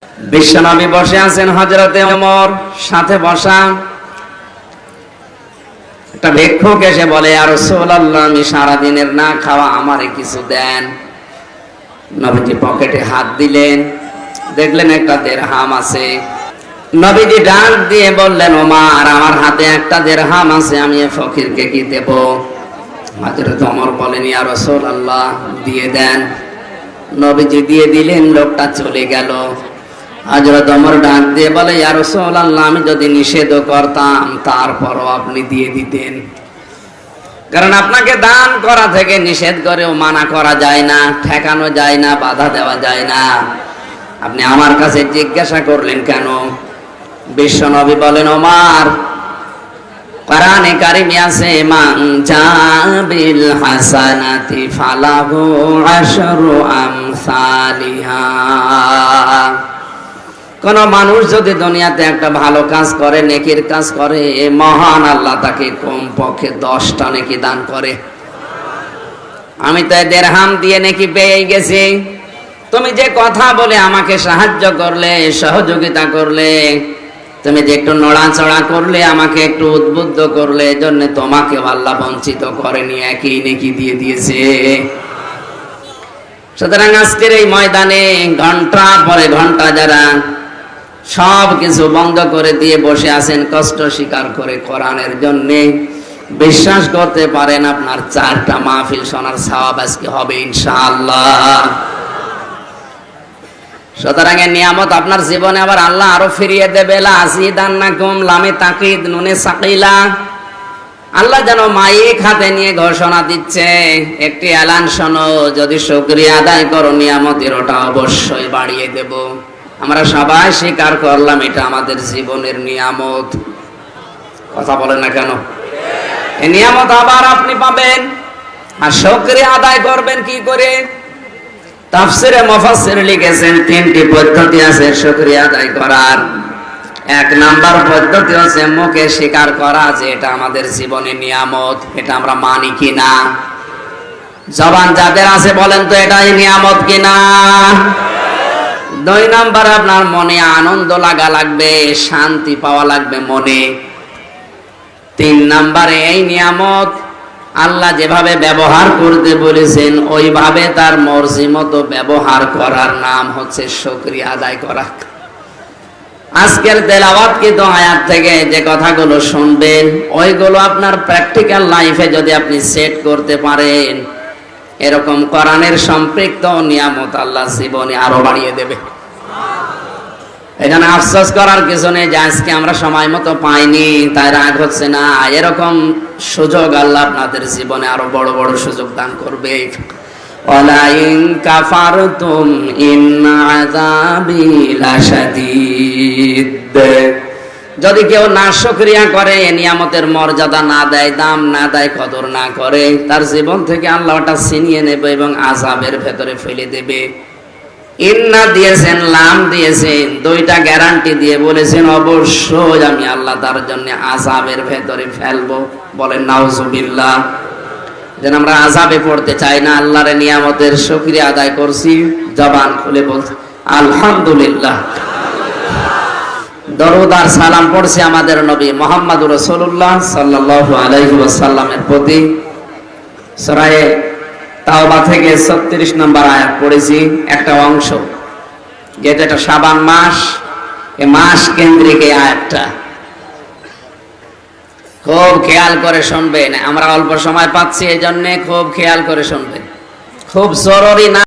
বিশ্বনবী বসে আছেন, হযরতে ওমর সাথে বসা। একটা ভিক্ষুক এসে বলে, ইয়া রাসূলুল্লাহ, আমি সারাদিনের না খাওয়া, আমারে কিছু দেন। নবীজি পকেটে হাত দিলেন, দেখলেন একটা দিরহাম আছে। নবীজি ডাক দিয়ে বললেন, ওমর, আমার হাতে একটা দিরহাম আছে, আমি এই ফকিরকে কি দেব? হযরত ওমর বলেন, ইয়া রাসূলুল্লাহ, দিয়ে দেন। নবীজি দিয়ে দিলেন, লোকটা চলে গেল। হযরত ওমর ডাক দিয়ে বলে, ইয়া রাসূলুল্লাহ, আমি যদি নিষেধ করতাম তারপরও আপনি দিয়ে দিতেন, কারণ আপনাকে দান করা থেকে নিষেধ করেও মানা করা যায় না, ঠেকানো যায় না, বাধা দেওয়া যায় না। আপনি আমার কাছে জিজ্ঞাসা করলেন কেন? বিশ্বনবী বলেন, ওমর, কোরআনে কারিমে আছে, মান জাবিল হাসানাতি ফালাহু আশরু আমসালিহা। কোন মানুষ যদি দুনিয়াতে একটা ভালো কাজ করে, নেকির কাজ করে, মহান আল্লাহ তাকে কমপক্ষে 10টা নেকি দান করে। আমি তো দিরহাম দিয়ে নেকি পেয়ে গেছি। তুমি যে কথা বলে আমাকে সাহায্য করলে, সহযোগিতা করলে, তুমি যে একটু নড়াচড়া করলে, আমাকে একটু উদ্বুদ্ধ করলে, এজন্য তোমাকে আল্লাহ বঞ্চিত করেনি, একই নেকি দিয়ে দিয়েছে। সুতরাং আজকের এই ময়দানে ঘন্টা পরে ঘন্টা যারা সব কিছু বন্ধ করে দিয়ে বসে আছেন, কষ্ট স্বীকার করে কোরআনের জন্য, বিশ্বাস করতে পারেন আপনার 4টা মাহফিল শোনার সওয়াব আজকে হবে ইনশাআল্লাহ। সুতরাং এই নিয়ামত আপনার জীবনে আবার আল্লাহ আরো ফিরিয়ে দেবে। লা আজিদান্নাকুম, লামে তাকিদ, নুনে সাকিলা। আল্লাহ যেন মাইক হাতে নিয়ে ঘোষণা দিচ্ছে, একটি এলান শোনো, যদি শুকরিয়া আদায় করো নিয়ামতের ওটা অবশ্যই বাড়িয়ে দেব। আমরা সবাই স্বীকার করলাম এটা আমাদের জীবনের নিয়ামত। কথা বলেন না কেন? এই নিয়ামত আবার আপনি পাবেন, আর শুকরিয়া আদায় করবেন কি করে? তাফসিরে মুফাসসির লিখেছেন 3টি পদ্ধতি আছে শুকরিয়া আদায় করার। 1 নাম্বার পদ্ধতি হচ্ছে মুখে স্বীকার করা যে এটা আমাদের জীবনে নিয়ামত, এটা আমরা মানি কিনা। জবান যাদের আছে বলেন তো এটাই নিয়ামত কিনা। 2 নাম্বার, আপনার মনে আনন্দ লাগা লাগবে, শান্তি পাওয়া লাগবে মনে। 3 নাম্বারে এই নিয়ামত আল্লাহ যেভাবে ব্যবহার করতে বলেছেন ওইভাবে তার মর্জি মতো ব্যবহার করার নাম হচ্ছে শুকরিয়া আদায় করা। আজকের তেলাওয়াতকৃত আয়াত থেকে যে কথাগুলো শুনবেন, ওইগুলো আপনার প্র্যাকটিক্যাল লাইফে যদি আপনি সেট করতে পারেন, এরকম কোরআনের সম্পৃক্ত নিয়ামত আল্লাহ জীবনে আরো বাড়িয়ে দেবে। এখানে আফসোস করার কিছু নেই যে আজকে আমরা সময় মতো পাইনি তাই রাগ হচ্ছে না। এরকম সুযোগ আল্লাহ আপনাদের জীবনে আরো বড় বড় সুযোগ দান করবে। ওয়ালাইন কাফারতুম ইন আযাবি লাশাদীদ। যদি কেউ নাশকরিয়া করে, নিয়ামতের মর্যাদা না দেয়, দাম না দেয়, কদর না করে, তার জীবন থেকে আল্লাহ ওটা ছিনিয়ে নেবে এবং আযাবের ভেতরে ফেলে দেবে। ইন্না দিয়েছেন, লাম দিয়েছেন, 2টা গ্যারান্টি দিয়ে বলেছেন অবশ্যই আমি আল্লাহ তার জন্য আযাবের ভেতরে ফেলবো। বলেন নাউজুবিল্লাহ। যেন আমরা আযাবে পড়তে চাই না, আল্লাহর নিয়ামতের শুকরিয়া আদায় করছি, জবান খুলে বলছি আলহামদুলিল্লাহ। দরুদ আর সালাম পড়ছি আমাদের নবী মুহাম্মদুর রাসূলুল্লাহ সাল্লাল্লাহু আলাইহি ওয়াসাল্লামের প্রতি। সূরা তাওবা থেকে 36 নম্বর আয়াত পড়েছি, একটা অংশ, যেটা একটা শাবান মাস, এই মাস কেন্দ্রিক এই আয়াতটা খুব খেয়াল করে শুনবেন। আমরা অল্প সময় পাচ্ছি, এই জন্য খুব খেয়াল করে শুনবেন, খুব জরুরি না।